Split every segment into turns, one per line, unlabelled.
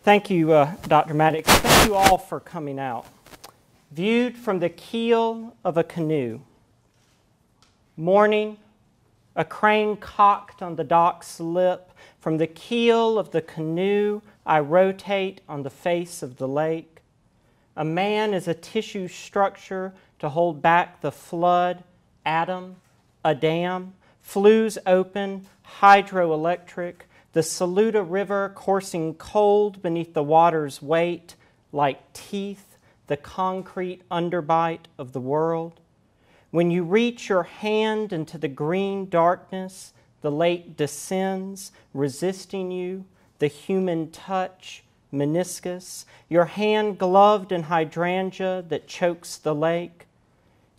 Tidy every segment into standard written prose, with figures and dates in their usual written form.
Thank you, Dr. Maddox. Thank you all for coming out. Viewed from the keel of a canoe. Morning, a crane cocked on the dock's lip. From the keel of the canoe, I rotate on the face of the lake. A man is a tissue structure to hold back the flood. Atom, a dam, flues open, hydroelectric. The Saluda River coursing cold beneath the water's weight, like teeth, the concrete underbite of the world. When you reach your hand into the green darkness, the lake descends, resisting you, the human touch, meniscus, your hand gloved in hydrangea that chokes the lake.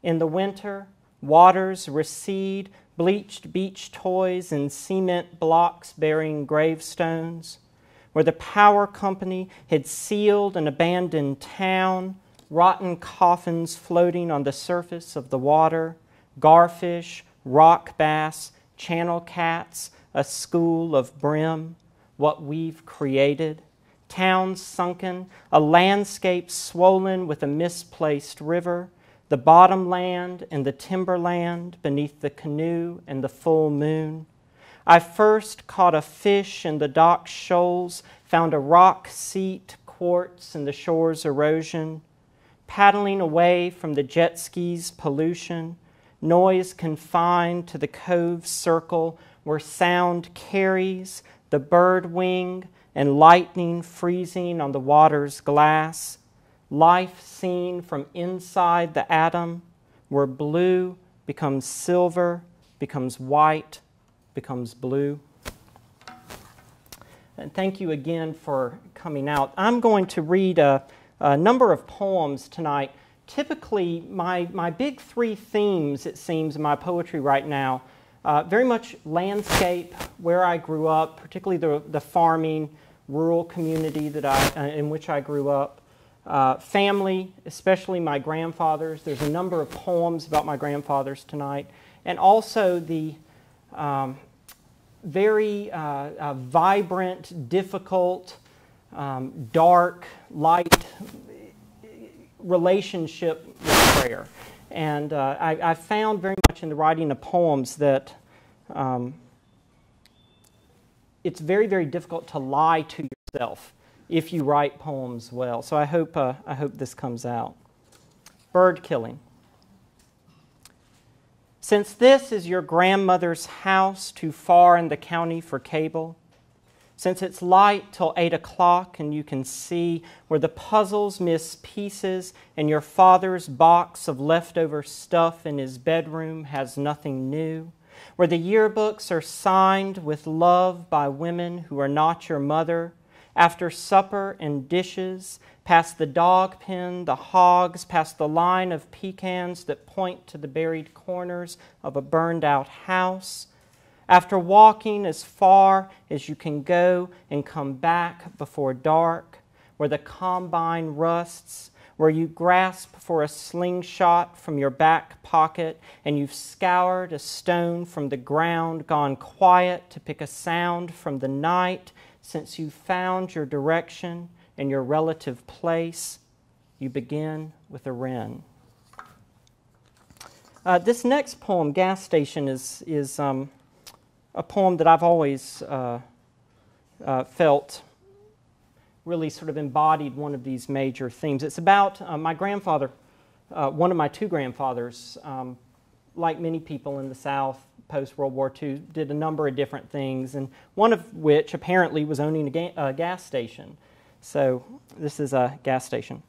In the winter, waters recede, bleached beach toys and cement blocks bearing gravestones, where the power company had sealed an abandoned town, rotten coffins floating on the surface of the water, garfish, rock bass, channel cats, a school of brim, what we've created, towns sunken, a landscape swollen with a misplaced river, the bottomland and the timberland beneath the canoe and the full moon. I first caught a fish in the dock shoals, found a rock seat, quartz in the shore's erosion, paddling away from the jet ski's pollution, noise confined to the cove's circle where sound carries, the bird wing and lightning freezing on the water's glass, life seen from inside the atom, where blue becomes silver, becomes white, becomes blue. And thank you again for coming out. I'm going to read a number of poems tonight. Typically, my big three themes, it seems, in my poetry right now, very much landscape, where I grew up, particularly the farming, rural community that in which I grew up. Family, especially my grandfathers. There's a number of poems about my grandfathers tonight. And also the very vibrant, difficult, dark, light relationship with prayer. And I found very much in the writing of poems that it's very, very difficult to lie to yourself if you write poems well. So I hope this comes out. Bird killing. Since this is your grandmother's house too far in the county for cable, since it's light till 8 o'clock and you can see where the puzzles miss pieces and your father's box of leftover stuff in his bedroom has nothing new, where the yearbooks are signed with love by women who are not your mother, after supper and dishes, past the dog pen, the hogs, past the line of pecans that point to the buried corners of a burned-out house, after walking as far as you can go and come back before dark, where the combine rusts, where you grasp for a slingshot from your back pocket and you've scoured a stone from the ground, gone quiet to pick a sound from the night. Since you found your direction and your relative place, you begin with a wren. This next poem, Gas Station, is a poem that I've always felt really sort of embodied one of these major themes. It's about my grandfather, one of my two grandfathers, like many people in the South, post-World War II, did a number of different things, and one of which apparently was owning a gas station. So this is a gas station.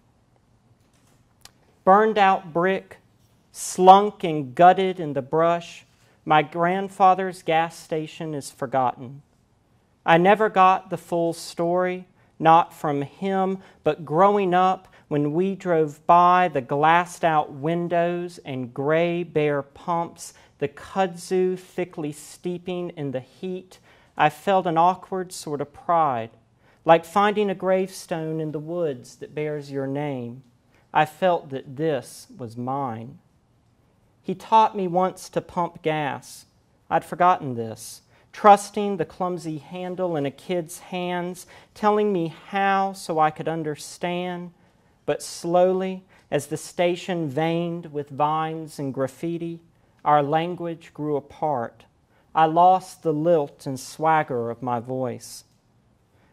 Burned out brick, slunk and gutted in the brush, my grandfather's gas station is forgotten. I never got the full story, not from him, but growing up, when we drove by the glassed-out windows and gray, bare pumps, the kudzu thickly steeping in the heat, I felt an awkward sort of pride, like finding a gravestone in the woods that bears your name. I felt that this was mine. He taught me once to pump gas. I'd forgotten this. trusting the clumsy handle in a kid's hands, telling me how so I could understand. But slowly, as the station veined with vines and graffiti, our language grew apart. I lost the lilt and swagger of my voice.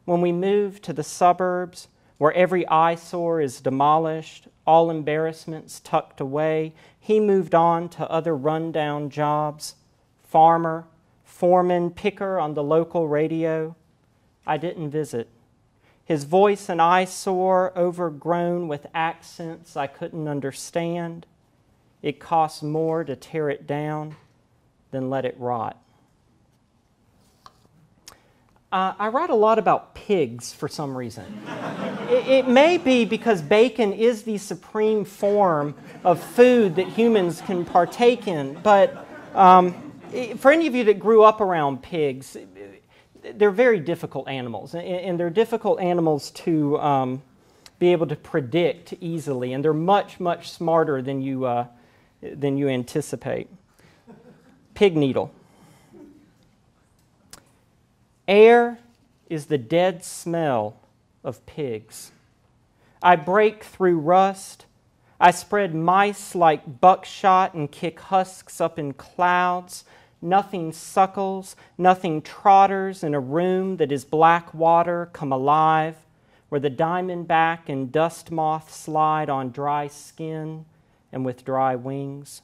When we moved to the suburbs, where every eyesore is demolished, all embarrassments tucked away, he moved on to other rundown jobs. Farmer, foreman, picker on the local radio. I didn't visit. His voice an eyesore, overgrown with accents I couldn't understand. It cost more to tear it down than let it rot. I write a lot about pigs for some reason. It may be because bacon is the supreme form of food that humans can partake in, but for any of you that grew up around pigs, they're very difficult animals, and they're difficult animals to be able to predict easily, and they're much, much smarter than you anticipate. Pig needle. Air is the dead smell of pigs. I break through rust. I spread mice like buckshot and kick husks up in clouds. Nothing suckles, nothing trotters in a room that is black water come alive, where the diamondback and dust moth slide on dry skin and with dry wings.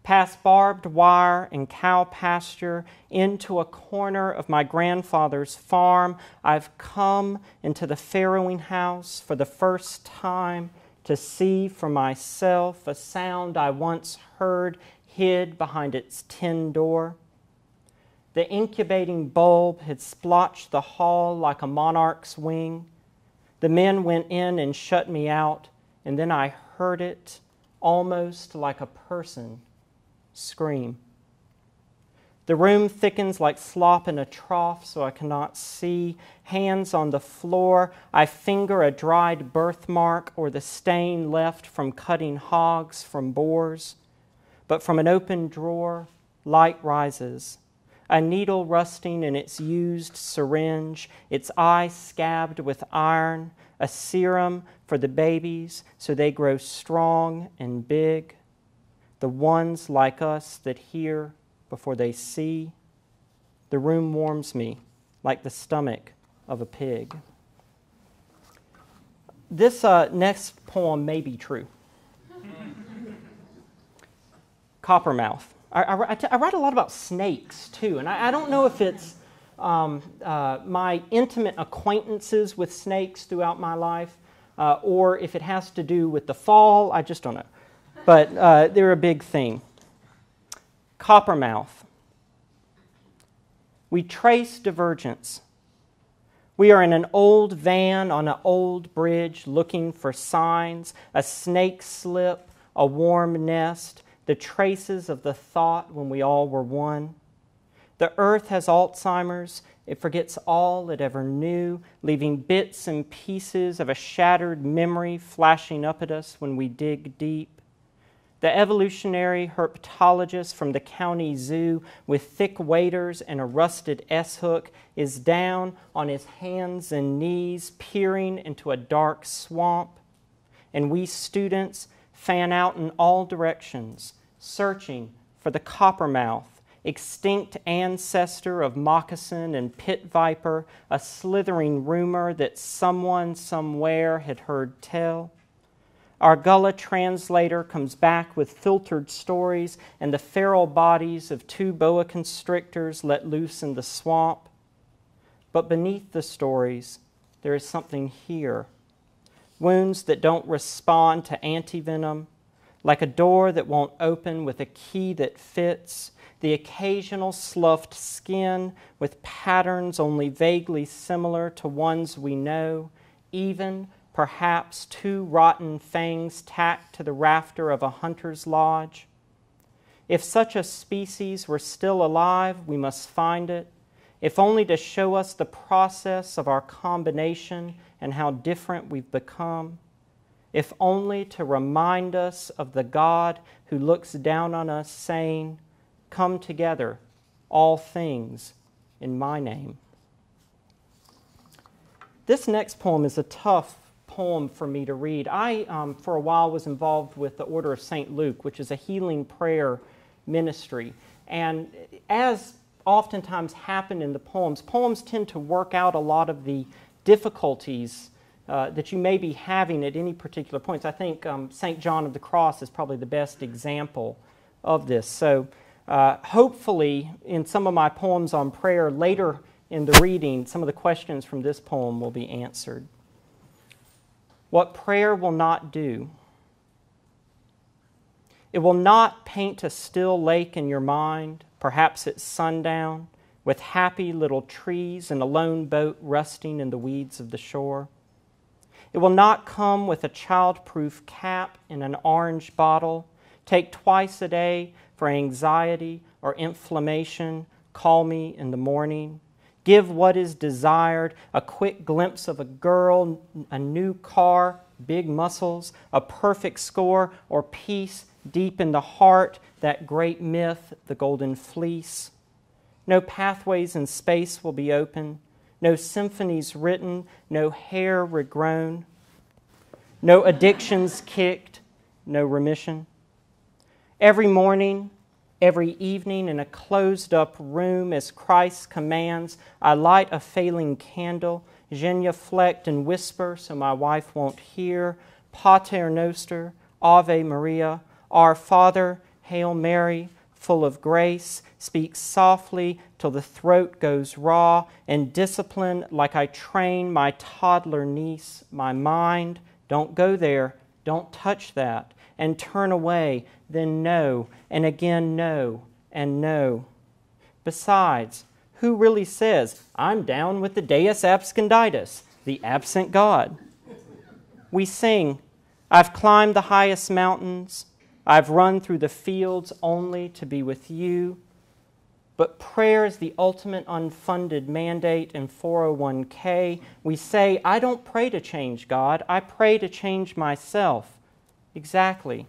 Past barbed wire and cow pasture, into a corner of my grandfather's farm, I've come into the farrowing house for the first time to see for myself a sound I once heard hid behind its tin door. The incubating bulb had splotched the hall like a monarch's wing. The men went in and shut me out, and then I heard it, almost like a person, scream. The room thickens like slop in a trough, so I cannot see. Hands on the floor, I finger a dried birthmark or the stain left from cutting hogs from boars. But from an open drawer, light rises. A needle rusting in its used syringe, its eye scabbed with iron, a serum for the babies so they grow strong and big. The ones like us that hear before they see. The room warms me like the stomach of a pig. This next poem may be true. Coppermouth. I write a lot about snakes too, and I don't know if it's my intimate acquaintances with snakes throughout my life or if it has to do with the fall. I just don't know. But they're a big theme. Coppermouth. We trace divergence. We are in an old van on an old bridge looking for signs, a snake slip, a warm nest, the traces of the thought when we all were one. The earth has Alzheimer's. It forgets all it ever knew, leaving bits and pieces of a shattered memory flashing up at us when we dig deep. The evolutionary herpetologist from the county zoo with thick waders and a rusted S-hook is down on his hands and knees peering into a dark swamp. And we students fan out in all directions, searching for the coppermouth, extinct ancestor of moccasin and pit viper, a slithering rumor that someone somewhere had heard tell. Our gullah translator comes back with filtered stories and the feral bodies of 2 boa constrictors let loose in the swamp. But beneath the stories, there is something here. Wounds that don't respond to antivenom, like a door that won't open with a key that fits, the occasional sloughed skin with patterns only vaguely similar to ones we know, even perhaps 2 rotten fangs tacked to the rafter of a hunter's lodge. If such a species were still alive, we must find it, if only to show us the process of our combination and how different we've become, if only to remind us of the God who looks down on us saying, "Come together, all things in my name. This next poem is a tough poem for me to read. I, for a while, was involved with the Order of St. Luke, which is a healing prayer ministry. And as oftentimes happen in the poems tend to work out a lot of the difficulties that you may be having at any particular point. I think St. John of the Cross is probably the best example of this. So hopefully in some of my poems on prayer later in the reading, some of the questions from this poem will be answered. What prayer will not do. It will not paint a still lake in your mind, perhaps at sundown, with happy little trees and a lone boat rusting in the weeds of the shore. It will not come with a child-proof cap in an orange bottle, take twice a day for anxiety or inflammation, call me in the morning. Give what is desired, a quick glimpse of a girl, a new car, big muscles, a perfect score, or peace deep in the heart, that great myth, the golden fleece. No pathways in space will be open, no symphonies written, no hair regrown, no addictions kicked, no remission. Every morning, every evening in a closed-up room, as Christ commands, I light a failing candle, genuflect and whisper so my wife won't hear, Pater Noster, Ave Maria, Our Father, Hail Mary, full of grace, speak softly till the throat goes raw, and discipline like I train my toddler niece, my mind, don't go there, don't touch that, and turn away, then no, and again no, and no. Besides, who really says, I'm down with the Deus Absconditus, the absent God? We sing, I've climbed the highest mountains, I've run through the fields only to be with you. But prayer is the ultimate unfunded mandate in 401k. We say, I don't pray to change God, I pray to change myself. Exactly.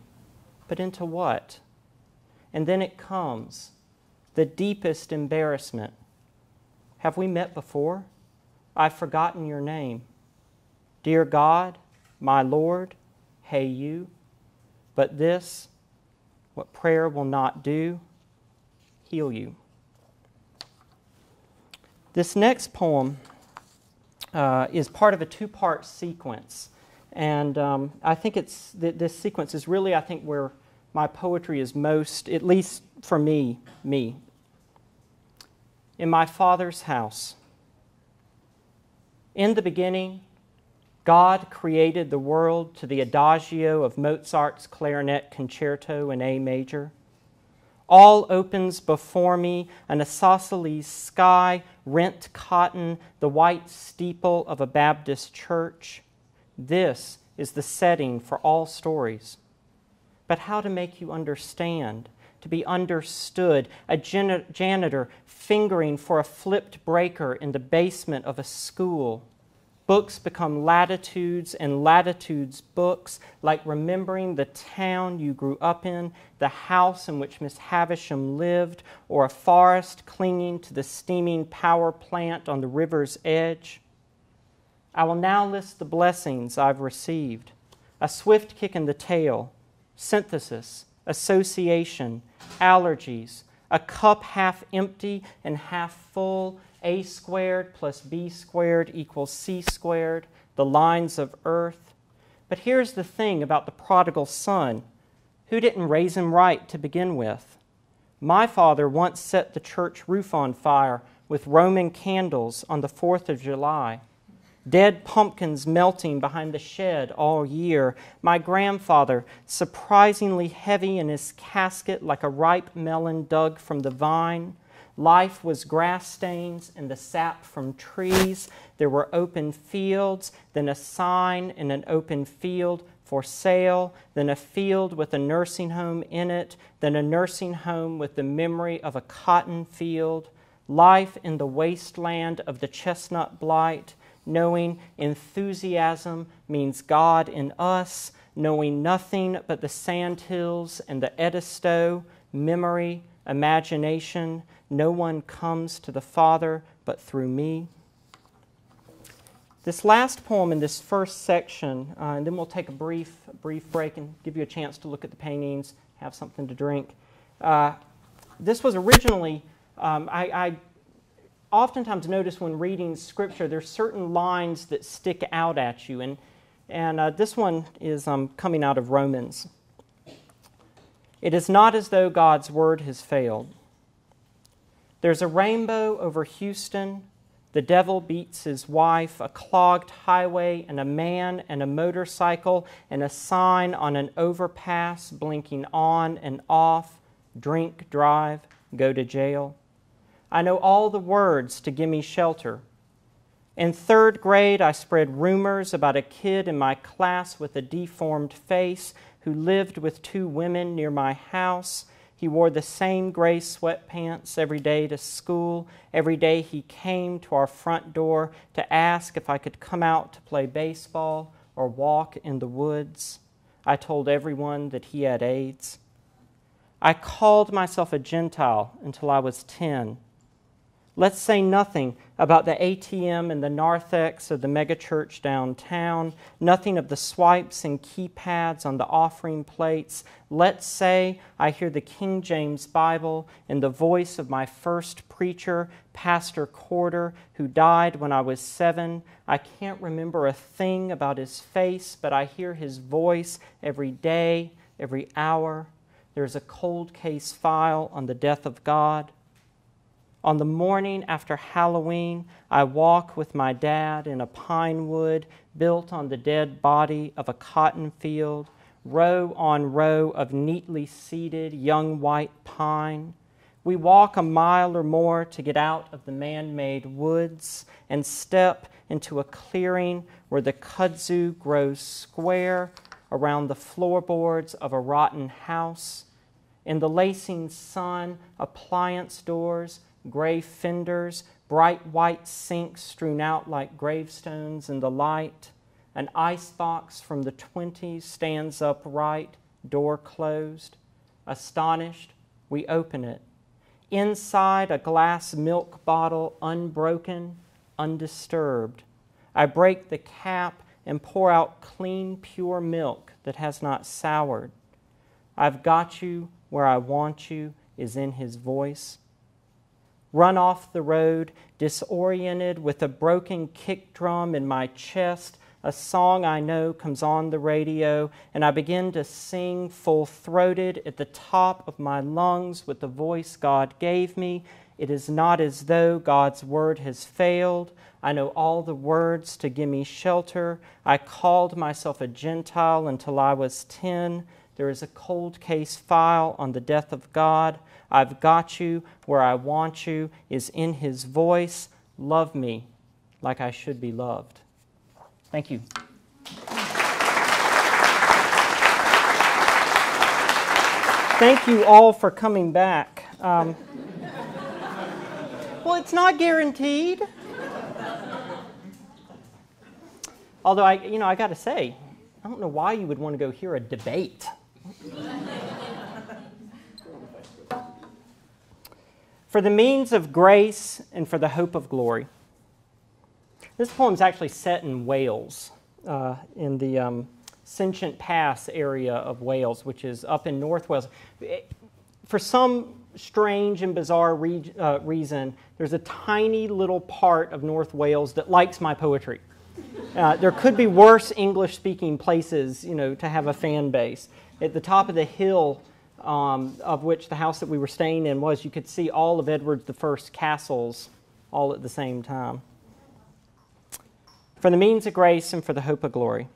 But into what? And then it comes, the deepest embarrassment. Have we met before? I've forgotten your name. Dear God, my Lord, hey you. But this, what prayer will not do, heal you. This next poem is part of a two-part sequence. And I think this sequence is really, I think, where my poetry is most, at least for me. In my Father's house. In the beginning, God created the world to the adagio of Mozart's clarinet concerto in A major. All opens before me, an isosceles sky, rent cotton, the white steeple of a Baptist church. This is the setting for all stories. But how to make you understand, to be understood, a janitor fingering for a flipped breaker in the basement of a school. Books become latitudes and latitudes books, like remembering the town you grew up in, the house in which Miss Havisham lived, or a forest clinging to the steaming power plant on the river's edge. I will now list the blessings I've received. A swift kick in the tail, synthesis, association, allergies, a cup half empty and half full, A squared plus B squared equals C squared, the lines of earth. But here's the thing about the prodigal son. Who didn't raise him right to begin with? My father once set the church roof on fire with Roman candles on the 4th of July. Dead pumpkins melting behind the shed all year. My grandfather, surprisingly heavy in his casket like a ripe melon dug from the vine. Life was grass stains and the sap from trees. There were open fields, then a sign in an open field for sale, then a field with a nursing home in it, then a nursing home with the memory of a cotton field. Life in the wasteland of the chestnut blight, knowing enthusiasm means God in us, knowing nothing but the sandhills and the Edisto, memory, imagination. No one comes to the Father but through me. This last poem in this first section, and then we'll take a brief break and give you a chance to look at the paintings, have something to drink. This was originally, I oftentimes notice when reading Scripture, there's certain lines that stick out at you, and this one is coming out of Romans. It is not as though God's word has failed. There's a rainbow over Houston. The devil beats his wife, a clogged highway, and a man and a motorcycle, and a sign on an overpass blinking on and off, drink, drive, go to jail. I know all the words to give me shelter. In third grade, I spread rumors about a kid in my class with a deformed face who lived with 2 women near my house. He wore the same gray sweatpants every day to school. Every day he came to our front door to ask if I could come out to play baseball or walk in the woods. I told everyone that he had AIDS. I called myself a Gentile until I was 10. Let's say nothing about the ATM and the narthex of the megachurch downtown, nothing of the swipes and keypads on the offering plates. Let's say I hear the King James Bible and the voice of my first preacher, Pastor Corder, who died when I was 7. I can't remember a thing about his face, but I hear his voice every day, every hour. There's a cold case file on the death of God. On the morning after Halloween, I walk with my dad in a pine wood built on the dead body of a cotton field, row on row of neatly seated young white pine. We walk a mile or more to get out of the man-made woods and step into a clearing where the kudzu grows square around the floorboards of a rotten house. In the lacing sun, appliance doors, gray fenders, bright white sinks strewn out like gravestones in the light. An icebox from the 20s stands upright, door closed. Astonished, we open it. Inside, a glass milk bottle, unbroken, undisturbed. I break the cap and pour out clean, pure milk that has not soured. I've got you where I want you is in his voice. Run off the road, disoriented with a broken kick drum in my chest. A song I know comes on the radio, and I begin to sing full-throated at the top of my lungs with the voice God gave me. It is not as though God's word has failed. I know all the words to give me shelter. I called myself a Gentile until I was 10. There is a cold case file on the death of God. I've got you where I want you is in his voice. Love me like I should be loved. Thank you. Thank you all for coming back. Well, it's not guaranteed. Although I got to say, I don't know why you would want to go hear a debate. For the means of grace and for the hope of glory. This poem is actually set in Wales, in the Sentient Pass area of Wales, which is up in North Wales. For some strange and bizarre reason, there's a tiny little part of North Wales that likes my poetry. There could be worse English-speaking places, to have a fan base. At the top of the hill of which the house that we were staying in was, you could see all of Edward I's castles all at the same time. For the means of grace and for the hope of glory.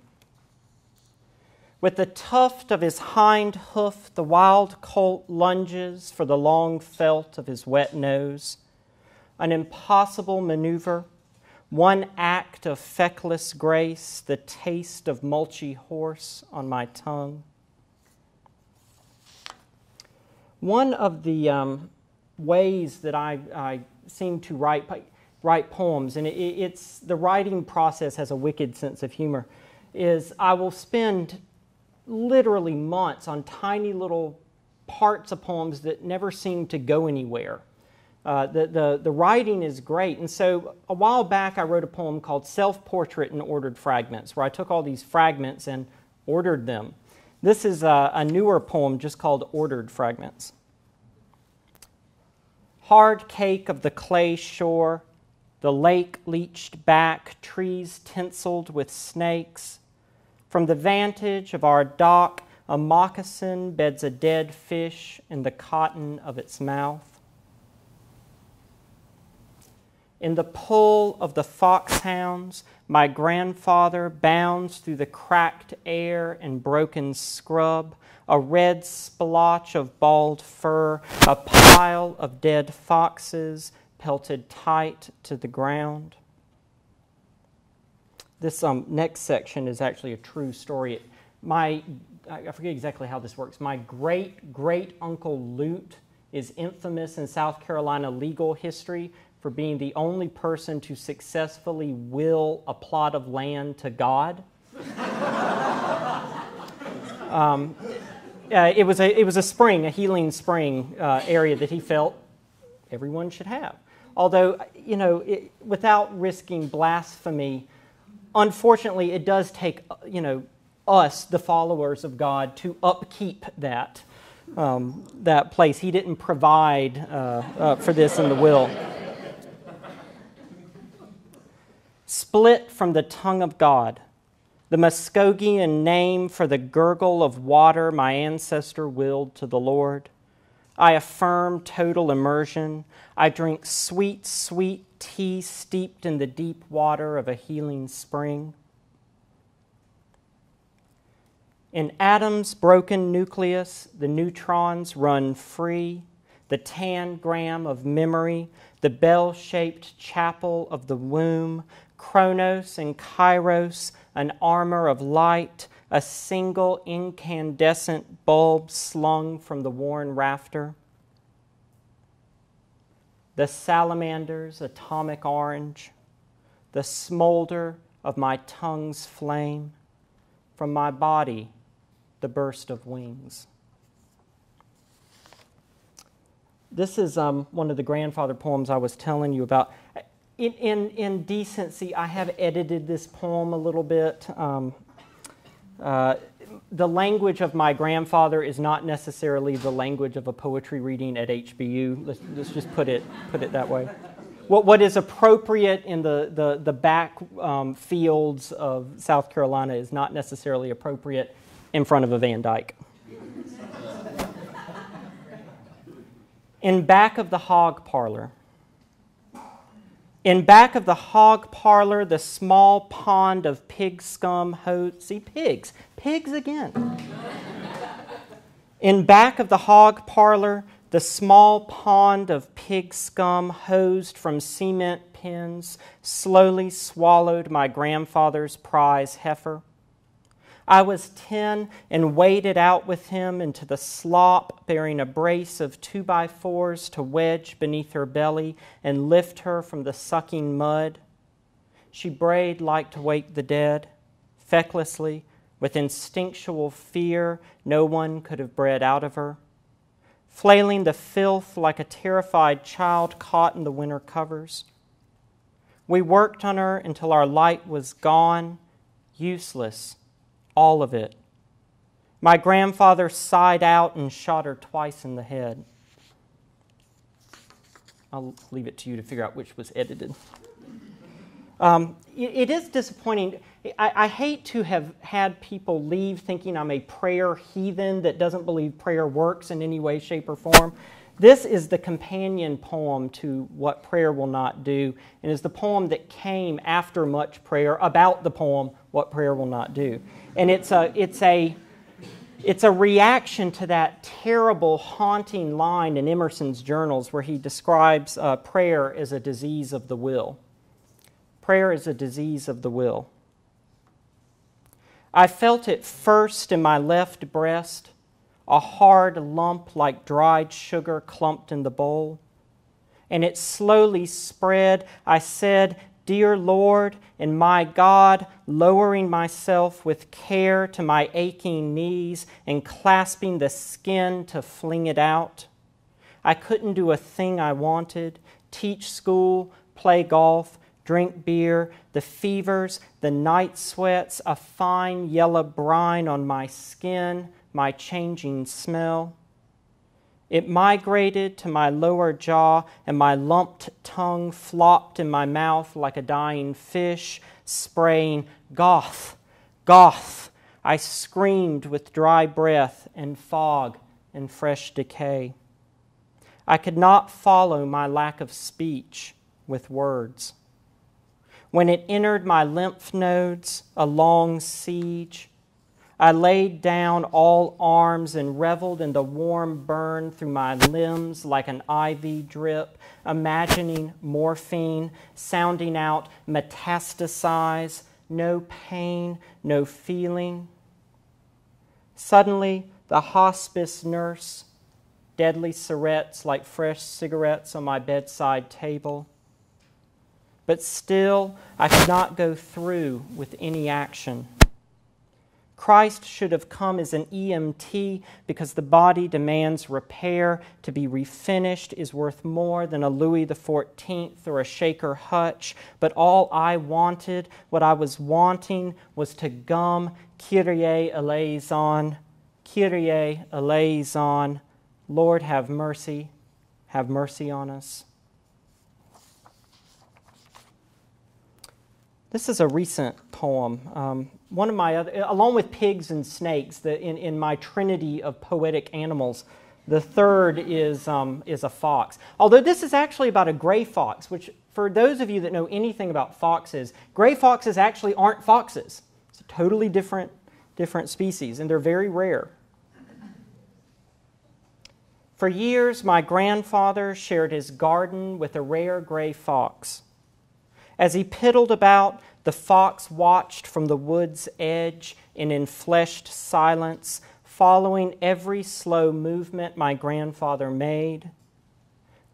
With the tuft of his hind hoof, the wild colt lunges for the long felt of his wet nose. An impossible maneuver, one act of feckless grace, the taste of mulchy horse on my tongue. One of the ways that I seem to write poems, and it's the writing process has a wicked sense of humor, is I will spend literally months on tiny little parts of poems that never seem to go anywhere. The writing is great. And so a while back I wrote a poem called Self-Portrait in Ordered Fragments, where I took all these fragments and ordered them. This is a newer poem just called Ordered Fragments. Hard cake of the clay shore, the lake leached back, trees tinseled with snakes. From the vantage of our dock, a moccasin beds a dead fish in the cotton of its mouth. In the pull of the foxhounds, my grandfather bounds through the cracked air and broken scrub, a red splotch of bald fur, a pile of dead foxes pelted tight to the ground. This next section is actually a true story. I forget exactly how this works. My great-great-uncle Lute is infamous in South Carolina legal history for being the only person to successfully will a plot of land to God. It was a spring, a healing spring area that he felt everyone should have. Although, without risking blasphemy, unfortunately, it does take, us, the followers of God, to upkeep that place. He didn't provide for this in the will. Split from the tongue of God, the Muskogean name for the gurgle of water my ancestor willed to the Lord. I affirm total immersion. I drink sweet, sweet tea steeped in the deep water of a healing spring. In Adam's broken nucleus, the neutrons run free, the tangram of memory, the bell-shaped chapel of the womb, Chronos and Kairos, an armor of light, a single incandescent bulb slung from the worn rafter. The salamander's atomic orange, the smolder of my tongue's flame, from my body, the burst of wings. This is one of the grandfather poems I was telling you about. In decency, I have edited this poem a little bit. The language of my grandfather is not necessarily the language of a poetry reading at HBU. Let's just put it that way. What is appropriate in the back fields of South Carolina is not necessarily appropriate in front of a Van Dyke. In back of the hog parlor. In back of the hog parlor, the small pond of pig scum hosed. See, pigs again. In back of the hog parlor, the small pond of pig scum hosed from cement pins slowly swallowed my grandfather's prize heifer. I was 10 and waded out with him into the slop, bearing a brace of 2x4s to wedge beneath her belly and lift her from the sucking mud. She brayed like to wake the dead, fecklessly, with instinctual fear no one could have bred out of her, flailing the filth like a terrified child caught in the winter covers. We worked on her until our light was gone, useless, all of it. My grandfather sighed out and shot her twice in the head. I'll leave it to you to figure out which was edited. It is disappointing. I hate to have had people leave thinking I'm a prayer heathen that doesn't believe prayer works in any way, shape, or form. This is the companion poem to What Prayer Will Not Do, and is the poem that came after much prayer about the poem What Prayer Will Not Do. And it's a reaction to that terrible, haunting line in Emerson's journals where he describes prayer as a disease of the will. Prayer is a disease of the will. I felt it first in my left breast, a hard lump like dried sugar clumped in the bowl. And it slowly spread. I said, Dear Lord and my God, lowering myself with care to my aching knees and clasping the skin to fling it out. I couldn't do a thing I wanted, teach school, play golf, drink beer, the fevers, the night sweats, a fine yellow brine on my skin, my changing smell. It migrated to my lower jaw, and my lumped tongue flopped in my mouth like a dying fish, spraying, "Goth, goth!" I screamed with dry breath and fog and fresh decay. I could not follow my lack of speech with words. When it entered my lymph nodes, a long siege, I laid down all arms and reveled in the warm burn through my limbs like an IV drip, imagining morphine, sounding out metastasize, no pain, no feeling. Suddenly, the hospice nurse, deadly syrettes like fresh cigarettes on my bedside table. But still, I could not go through with any action. Christ should have come as an EMT because the body demands repair. To be refinished is worth more than a Louis XIV or a Shaker Hutch. But all I wanted, what I was wanting, was to gum Kyrie eleison, Kyrie eleison. Lord, have mercy on us. This is a recent poem. One of my other, along with pigs and snakes, in my trinity of poetic animals, the third is a fox. Although this is actually about a gray fox, which for those of you that know anything about foxes, gray foxes actually aren't foxes. It's a totally different species, and they're very rare. For years, my grandfather shared his garden with a rare gray fox. As he piddled about, the fox watched from the wood's edge in enfleshed silence, following every slow movement my grandfather made.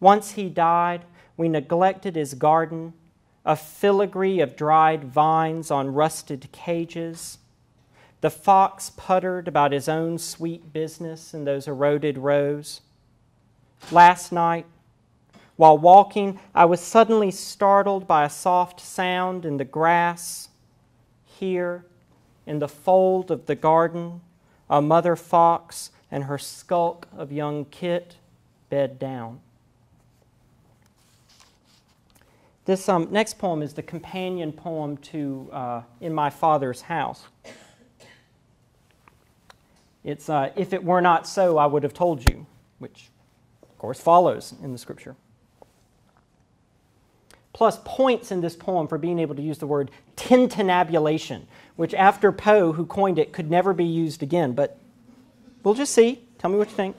Once he died, we neglected his garden, a filigree of dried vines on rusted cages. The fox puttered about his own sweet business in those eroded rows. Last night, while walking, I was suddenly startled by a soft sound in the grass. Here, in the fold of the garden, a mother fox and her skulk of young kit bed down. This next poem is the companion poem to In My Father's House. It's If It Were Not So, I Would Have Told You, which, of course, follows in the scripture. Plus points in this poem for being able to use the word tintinnabulation, which after Poe, who coined it, could never be used again. But we'll just see. Tell me what you think.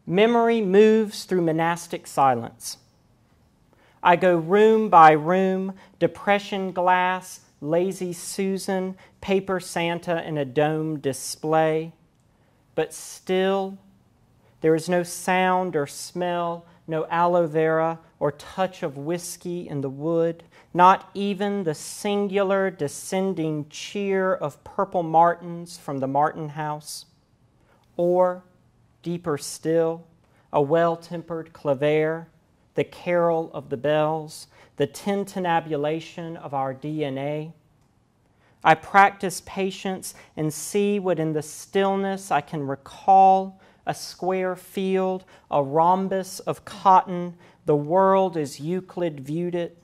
Memory moves through monastic silence. I go room by room, depression glass, lazy Susan, paper Santa, and a dome display. But still, there is no sound or smell, no aloe vera or touch of whiskey in the wood, not even the singular descending cheer of purple martins from the Martin house, or, deeper still, a well-tempered clavier, the carol of the bells, the tintinnabulation of our DNA. I practice patience and see what in the stillness I can recall: a square field, a rhombus of cotton, the world as Euclid viewed it,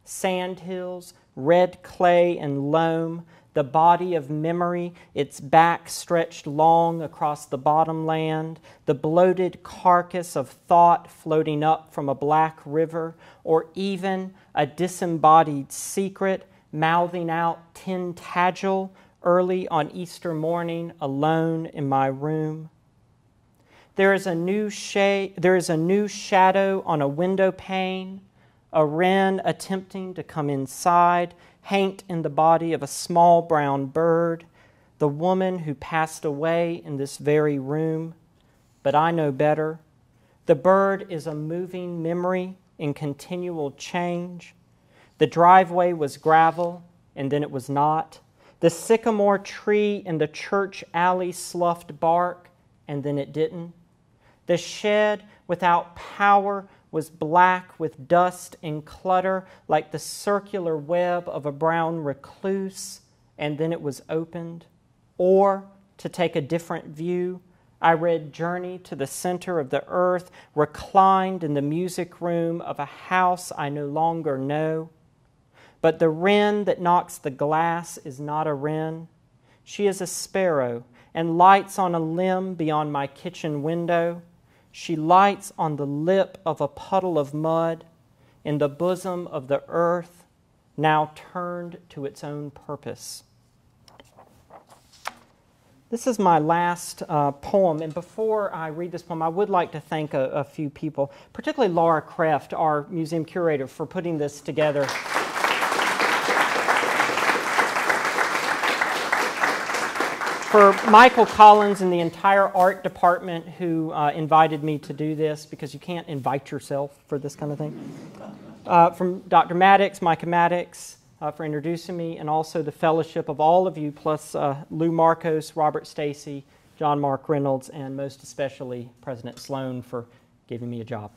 sandhills, red clay and loam, the body of memory, its back stretched long across the bottomland, the bloated carcass of thought floating up from a black river, or even a disembodied secret mouthing out Tintagel early on Easter morning alone in my room. There is a new shadow on a window pane, a wren attempting to come inside, haint in the body of a small brown bird, the woman who passed away in this very room. But I know better. The bird is a moving memory in continual change. The driveway was gravel, and then it was not. The sycamore tree in the church alley sloughed bark, and then it didn't. The shed without power was black with dust and clutter like the circular web of a brown recluse, and then it was opened. Or, to take a different view, I read Journey to the Center of the Earth, reclined in the music room of a house I no longer know. But the wren that knocks the glass is not a wren. She is a sparrow and lights on a limb beyond my kitchen window. She lights on the lip of a puddle of mud in the bosom of the earth, now turned to its own purpose. This is my last poem, and before I read this poem, I would like to thank a few people, particularly Laura Kreft, our museum curator, for putting this together. For Michael Collins and the entire art department who invited me to do this, because you can't invite yourself for this kind of thing. From Dr. Maddox, Micah Maddox, for introducing me, and also the fellowship of all of you, plus Lou Marcos, Robert Stacy, John Mark Reynolds, and most especially President Sloan for giving me a job.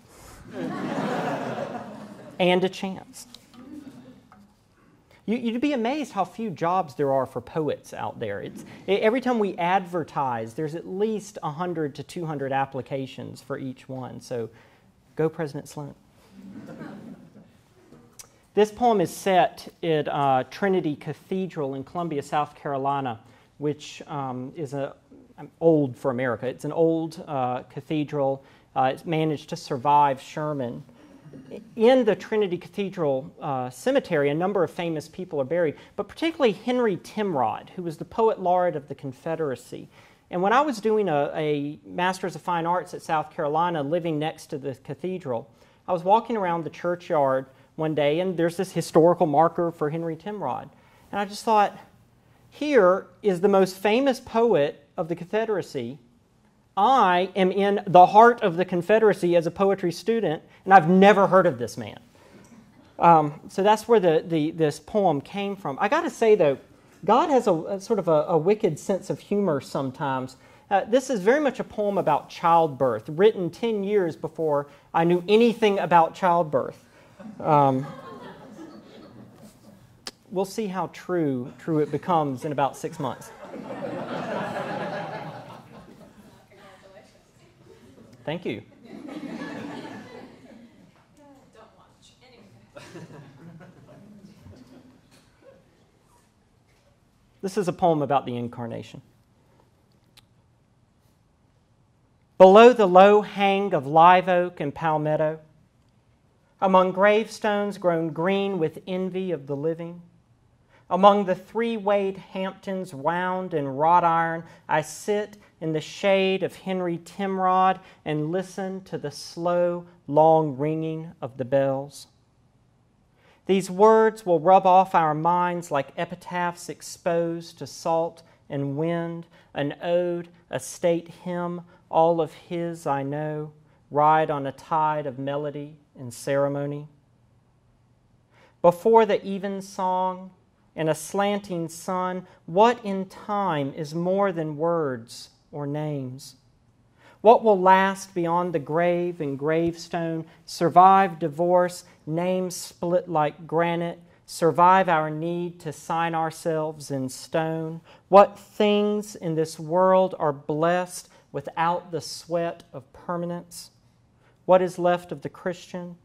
And a chance. You'd be amazed how few jobs there are for poets out there. Every time we advertise, there's at least 100 to 200 applications for each one. So go President Sloan. This poem is set at Trinity Cathedral in Columbia, South Carolina, which is old for America. It's an old cathedral. It's managed to survive Sherman. In the Trinity Cathedral cemetery, a number of famous people are buried, but particularly Henry Timrod, who was the poet laureate of the Confederacy. And when I was doing a Master's of Fine Arts at South Carolina, living next to the cathedral, I was walking around the churchyard one day, and there's this historical marker for Henry Timrod. And I just thought, here is the most famous poet of the Confederacy. I am in the heart of the Confederacy as a poetry student, and I've never heard of this man. So that's where this poem came from. I got to say, though, God has a sort of a wicked sense of humor sometimes. This is very much a poem about childbirth, written 10 years before I knew anything about childbirth. We'll see how true it becomes in about 6 months. Thank you.
Don't watch anyway.
This is a poem about the Incarnation. Below the low hang of live oak and palmetto, among gravestones grown green with envy of the living, among the three-wayed Hamptons wound in wrought iron, I sit in the shade of Henry Timrod and listen to the slow, long ringing of the bells. These words will rub off our minds like epitaphs exposed to salt and wind, an ode, a state hymn, all of his I know, ride on a tide of melody and ceremony. Before the even song and a slanting sun, what in time is more than words or names? What will last beyond the grave and gravestone, survive divorce, names split like granite, survive our need to sign ourselves in stone? What things in this world are blessed without the sweat of permanence? What is left of the Christian?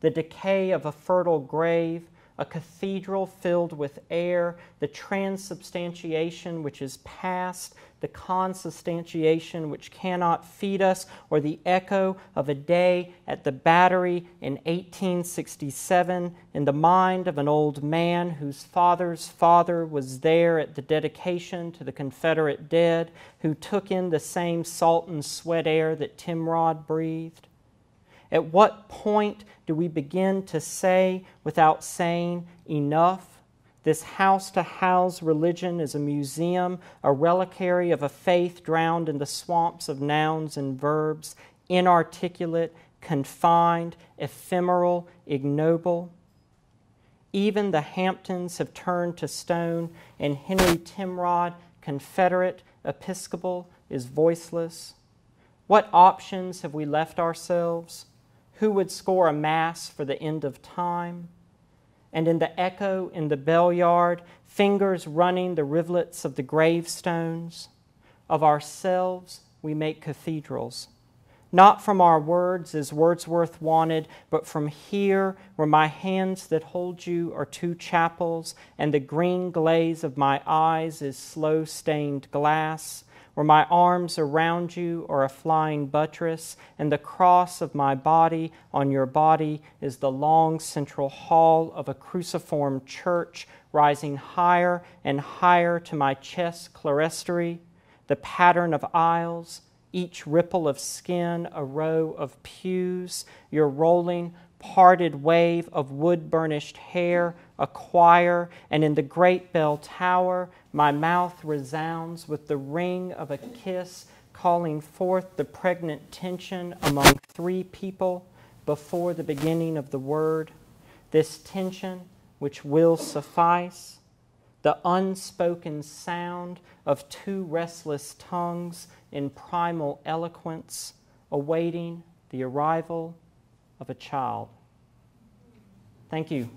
The decay of a fertile grave, a cathedral filled with air, the transubstantiation which is past, the consubstantiation which cannot feed us, or the echo of a day at the Battery in 1867 in the mind of an old man whose father's father was there at the dedication to the Confederate dead, who took in the same salt and sweat air that Timrod breathed? At what point do we begin to say, without saying, enough? This house to house religion is a museum, a reliquary of a faith drowned in the swamps of nouns and verbs. inarticulate, confined, ephemeral, ignoble. Even the Hamptons have turned to stone, and Henry Timrod, Confederate, Episcopal, is voiceless. What options have we left ourselves? Who would score a mass for the end of time? And in the echo in the bell yard, fingers running the rivulets of the gravestones. Of ourselves we make cathedrals. Not from our words as Wordsworth wanted, but from here where my hands that hold you are two chapels, and the green glaze of my eyes is slow-stained glass, where my arms around you are a flying buttress, and the cross of my body on your body is the long central hall of a cruciform church rising higher and higher to my chest clerestory, the pattern of aisles, each ripple of skin a row of pews, your rolling, parted wave of wood-burnished hair, a choir, and in the great bell tower, my mouth resounds with the ring of a kiss calling forth the pregnant tension among three people before the beginning of the word, this tension which will suffice, the unspoken sound of two restless tongues in primal eloquence, awaiting the arrival of a child. Thank you.